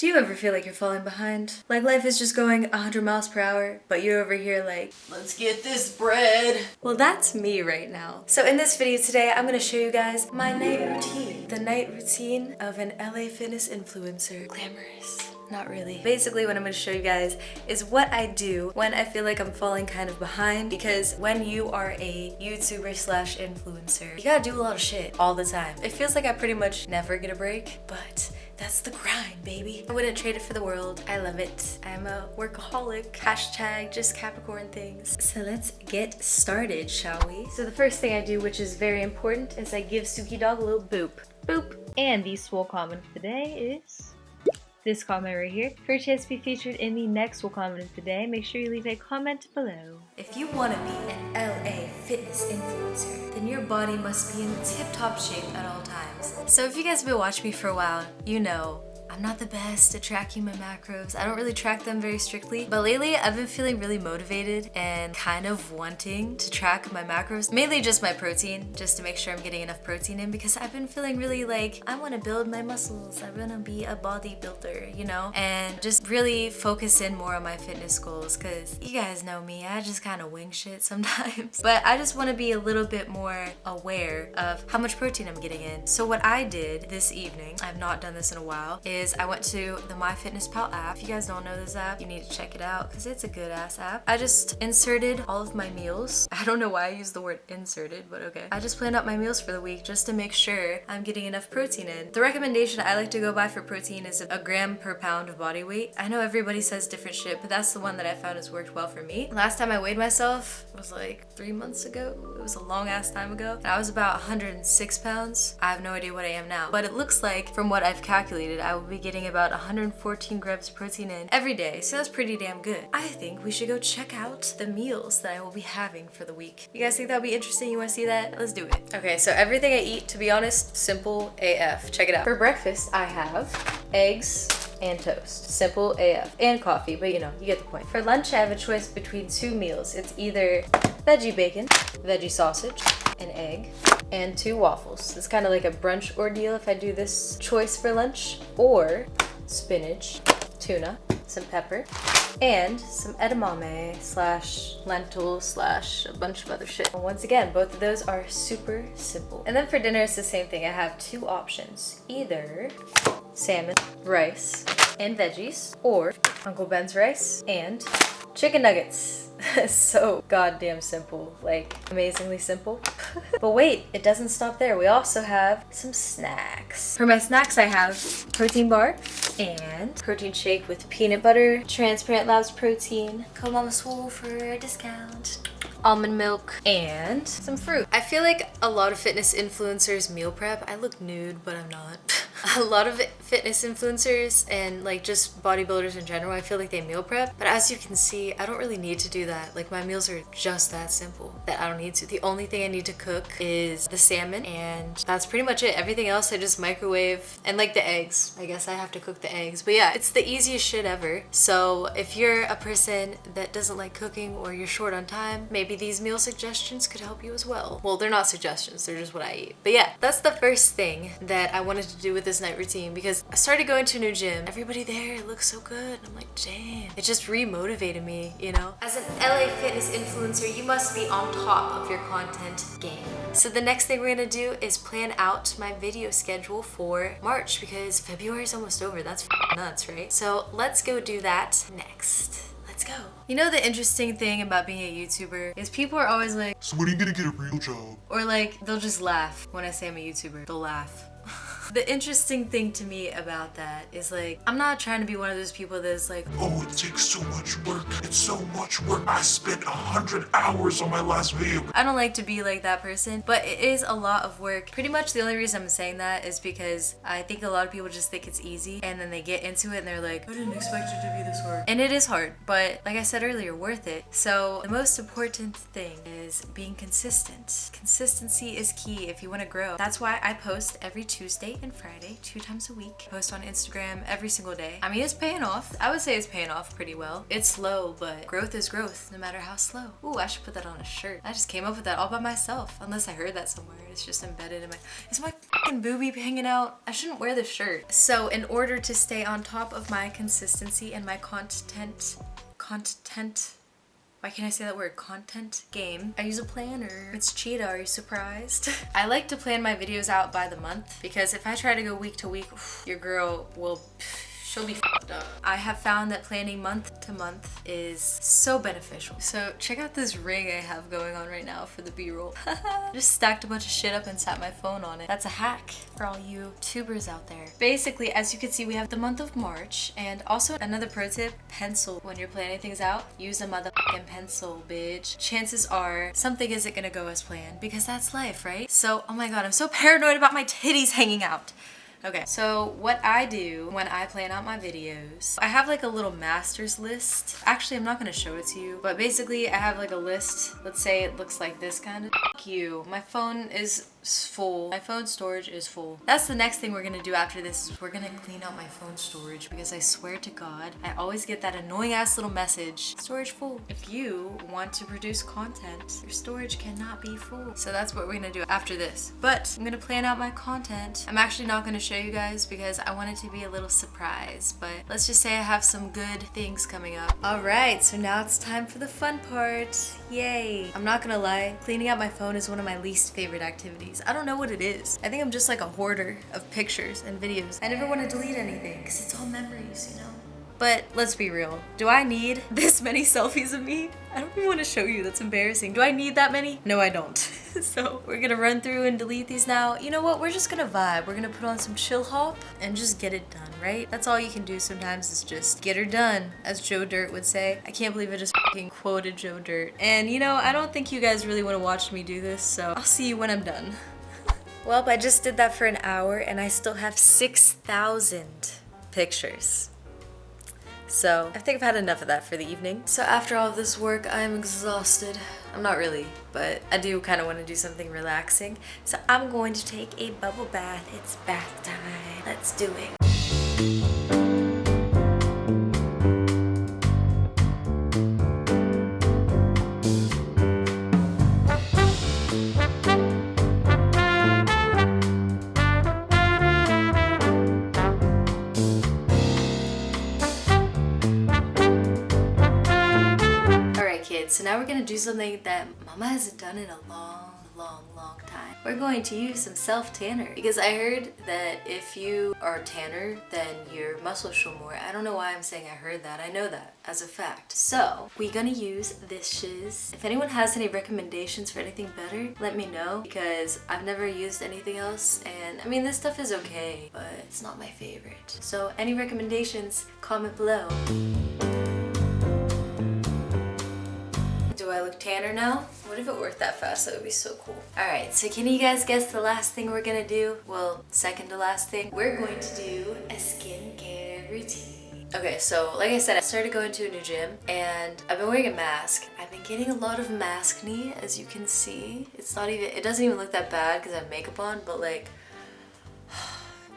Do you ever feel like you're falling behind? Like life is just going 100 miles per hour, but you're over here like, let's get this bread. Well, that's me right now. So in this video today, I'm gonna show you guys my night routine. The night routine of an LA fitness influencer. Glamorous. Not really. Basically, what I'm going to show you guys is what I do when I feel like I'm falling kind of behind, because when you are a YouTuber slash influencer, you gotta do a lot of shit all the time. It feels like I pretty much never get a break, but that's the grind, baby. I wouldn't trade it for the world. I love it. I'm a workaholic. Hashtag just Capricorn things. So let's get started, shall we? So the first thing I do, which is very important, is I give Suki Dog a little boop. Boop. And the swole comment of the day is this comment right here. For a chance to be featured in the next swole comment of the day, make sure you leave a comment below. If you want to be an LA fitness influencer, then your body must be in tip-top shape at all times. So if you guys have been watching me for a while, you know I'm not the best at tracking my macros. I don't really track them very strictly, but lately I've been feeling really motivated and kind of wanting to track my macros, mainly just my protein, just to make sure I'm getting enough protein in, because I've been feeling really like, I want to build my muscles, I want to be a bodybuilder, you know, and just really focus in more on my fitness goals, because you guys know me, I just kind of wing shit sometimes, but I just want to be a little bit more aware of how much protein I'm getting in. So what I did this evening, I've not done this in a while, is I went to the MyFitnessPal app. If you guys don't know this app, you need to check it out because it's a good ass app. I just inserted all of my meals. I don't know why I use the word inserted, but okay. I just planned out my meals for the week just to make sure I'm getting enough protein in. The recommendation I like to go by for protein is a gram per pound of body weight. I know everybody says different shit, but that's the one that I found has worked well for me. Last time I weighed myself was like 3 months ago. It was a long ass time ago. And I was about 106 pounds. I have no idea what I am now, but it looks like from what I've calculated, I will be getting about 114 grams of protein in every day, so that's pretty damn good. I think we should go check out the meals that I will be having for the week. You guys think that would be interesting? You want to see that? Let's do it. Okay, so everything I eat, to be honest, simple AF. Check it out. For breakfast, I have eggs and toast. Simple AF. And coffee, but you know, you get the point. For lunch, I have a choice between two meals. It's either veggie bacon, veggie sausage, an egg, and 2 waffles. It's kind of like a brunch ordeal if I do this choice for lunch, or spinach, tuna, some pepper, and some edamame slash lentils slash a bunch of other shit. And once again, both of those are super simple. And then for dinner, it's the same thing. I have 2 options. Either salmon, rice, and veggies, or Uncle Ben's rice and chicken nuggets. So goddamn simple, like amazingly simple. But wait, it doesn't stop there. We also have some snacks. For my snacks, I have protein bar and protein shake with peanut butter, Transparent Labs protein, code Mama Swole for a discount, almond milk, and some fruit. I feel like a lot of fitness influencers meal prep. I look nude, but I'm not. A lot of fitness influencers and like just bodybuilders in general, I feel like they meal prep, but as you can see, I don't really need to do that. Like my meals are just that simple that I don't need to. The only thing I need to cook is the salmon, and that's pretty much it. Everything else I just microwave, and like the eggs, I guess I have to cook the eggs, but yeah, it's the easiest shit ever. So if you're a person that doesn't like cooking or you're short on time, maybe these meal suggestions could help you as well. Well, they're not suggestions, they're just what I eat. But yeah, that's the first thing that I wanted to do with this night routine, because I started going to a new gym. Everybody there looks so good. I'm like, damn. It just re-motivated me, you know? As an LA fitness influencer, you must be on top of your content game. So the next thing we're gonna do is plan out my video schedule for March, because February is almost over. That's nuts, right? So let's go do that next. Let's go. You know, the interesting thing about being a YouTuber is people are always like, so when are you gonna get a real job? Or like, they'll just laugh when I say I'm a YouTuber. They'll laugh. The interesting thing to me about that is like, I'm not trying to be one of those people that's like, oh, it takes so much work. It's so much work. I spent 100 hours on my last video. I don't like to be like that person, but it is a lot of work. Pretty much the only reason I'm saying that is because I think a lot of people just think it's easy, and then they get into it and they're like, I didn't expect it to be this hard. And it is hard, but like I said earlier, worth it. So the most important thing is being consistent. Consistency is key if you want to grow. That's why I post every Tuesday and Friday, 2 times a week. Post on Instagram every single day. I mean, it's paying off. I would say it's paying off pretty well. It's slow, but growth is growth, no matter how slow. Ooh, I should put that on a shirt. I just came up with that all by myself, unless I heard that somewhere. It's just embedded in my... Is my fucking boobie hanging out? I shouldn't wear this shirt. So in order to stay on top of my consistency and my content... Why can't I say that word? Content game. I use a planner. It's Cheetah, are you surprised? I like to plan my videos out by the month because if I try to go week to week, your girl will... she'll be f***ed up. I have found that planning month to month is so beneficial. So check out this ring I have going on right now for the B-roll. Just stacked a bunch of shit up and sat my phone on it. That's a hack for all you tubers out there. Basically, as you can see, we have the month of March, and also another pro tip, pencil. When you're planning things out, use a motherfucking pencil, bitch. Chances are something isn't gonna go as planned because that's life, right? So, oh my god, I'm so paranoid about my titties hanging out. Okay, so what I do when I plan out my videos, I have like a little master's list. Actually, I'm not gonna show it to you, but basically I have like a list. Let's say it looks like this kind of. Fuck you. My phone is full. My phone storage is full. That's the next thing we're gonna do after this is we're gonna clean out my phone storage because I swear to God, I always get that annoying ass little message, storage full. If you want to produce content, your storage cannot be full. So that's what we're gonna do after this. But I'm gonna plan out my content. I'm actually not gonna show you guys because I want it to be a little surprise, but let's just say I have some good things coming up. All right, so now it's time for the fun part. Yay. I'm not gonna lie, cleaning out my phone is one of my least favorite activities. I don't know what it is. I think I'm just like a hoarder of pictures and videos. I never want to delete anything because it's all memories, you know? But let's be real. Do I need this many selfies of me? I don't even want to show you. That's embarrassing. Do I need that many? No, I don't. So we're gonna run through and delete these now. You know what? We're just gonna vibe. We're gonna put on some chill hop and just get it done, right? That's all you can do sometimes is just get her done, as Joe Dirt would say. I can't believe I just fucking quoted Joe Dirt. And you know, I don't think you guys really want to watch me do this, so I'll see you when I'm done. Well, I just did that for an hour and I still have 6,000 pictures. So I think I've had enough of that for the evening. So after all of this work, I'm exhausted. I'm not really, but I do kind of want to do something relaxing. So I'm going to take a bubble bath. It's bath time. Let's do it. So now we're gonna do something that Mama hasn't done in a long time. We're going to use some self-tanner because I heard that if you are tanner, then your muscles show more. I don't know why I'm saying I heard that. I know that as a fact. So we're gonna use this shiz. If anyone has any recommendations for anything better, let me know because I've never used anything else. And I mean, this stuff is okay, but it's not my favorite. So any recommendations, comment below. Do I look tanner now? What if it worked that fast? That would be so cool. Alright, so can you guys guess the last thing we're gonna do? Well, second to last thing. We're going to do a skincare routine. Okay, so like I said, I started going to a new gym and I've been wearing a mask. I've been getting a lot of maskne, as you can see. It doesn't even look that bad because I have makeup on, but like,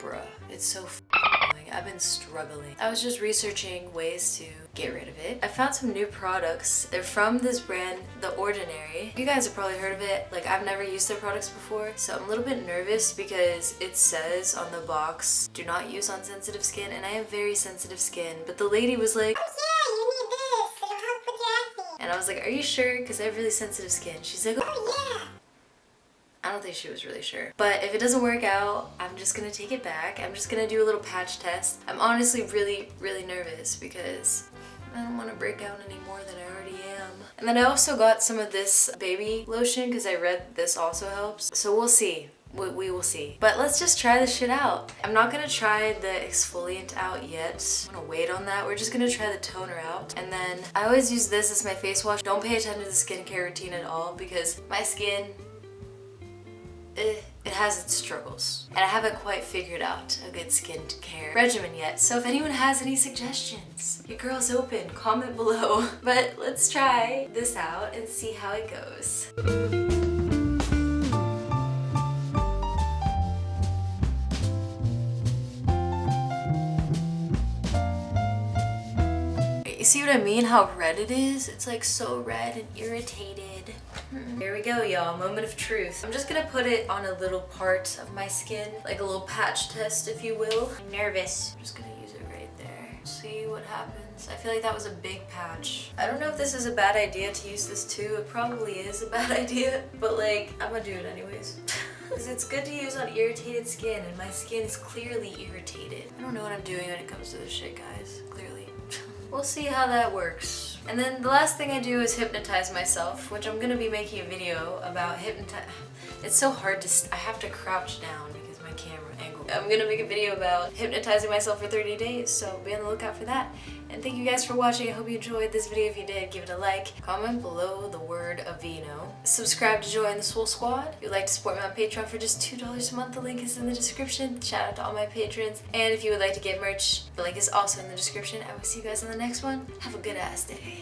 bruh, it's so annoying. I've been struggling. I was just researching ways to get rid of it. I found some new products. They're from this brand, The Ordinary. You guys have probably heard of it. Like, I've never used their products before, so I'm a little bit nervous because it says on the box, do not use on sensitive skin, and I have very sensitive skin. But the lady was like, oh yeah, you need this. It'll help with your acne. And I was like, are you sure? Because I have really sensitive skin. She's like, oh yeah. I don't think she was really sure. But if it doesn't work out, I'm just gonna take it back. I'm just gonna do a little patch test. I'm honestly really nervous because I don't want to break out any more than I already am. And then I also got some of this baby lotion because I read this also helps. So we'll see. We will see. But let's just try this shit out. I'm not gonna try the exfoliant out yet. I'm gonna wait on that. We're just gonna try the toner out. And then I always use this as my face wash. Don't pay attention to the skincare routine at all because my skin, it has its struggles. And I haven't quite figured out a good skincare regimen yet. So if anyone has any suggestions, your girl's open, comment below. But let's try this out and see how it goes. see what I mean? How red it is? It's like so red and irritated. Here we go, y'all. Moment of truth. I'm just gonna put it on a little part of my skin, like a little patch test, if you will. I'm nervous. I'm just gonna use it right there. See what happens. I feel like that was a big patch. I don't know if this is a bad idea to use this too. It probably is a bad idea, but like, I'm gonna do it anyways. Because it's good to use on irritated skin, and my skin is clearly irritated. I don't know what I'm doing when it comes to this shit, guys. Clearly. We'll see how that works. And then the last thing I do is hypnotize myself, which I'm gonna be making a video about It's so hard to, I have to crouch down because my camera angle. I'm gonna make a video about hypnotizing myself for 30 days, so be on the lookout for that. And thank you guys for watching. I hope you enjoyed this video. If you did, give it a like. Comment below the word Avino. Subscribe to join the Swole Squad. If you'd like to support me on Patreon for just $2 a month, the link is in the description. Shout out to all my patrons. And if you would like to get merch, the link is also in the description. I will see you guys in the next one. Have a good ass day.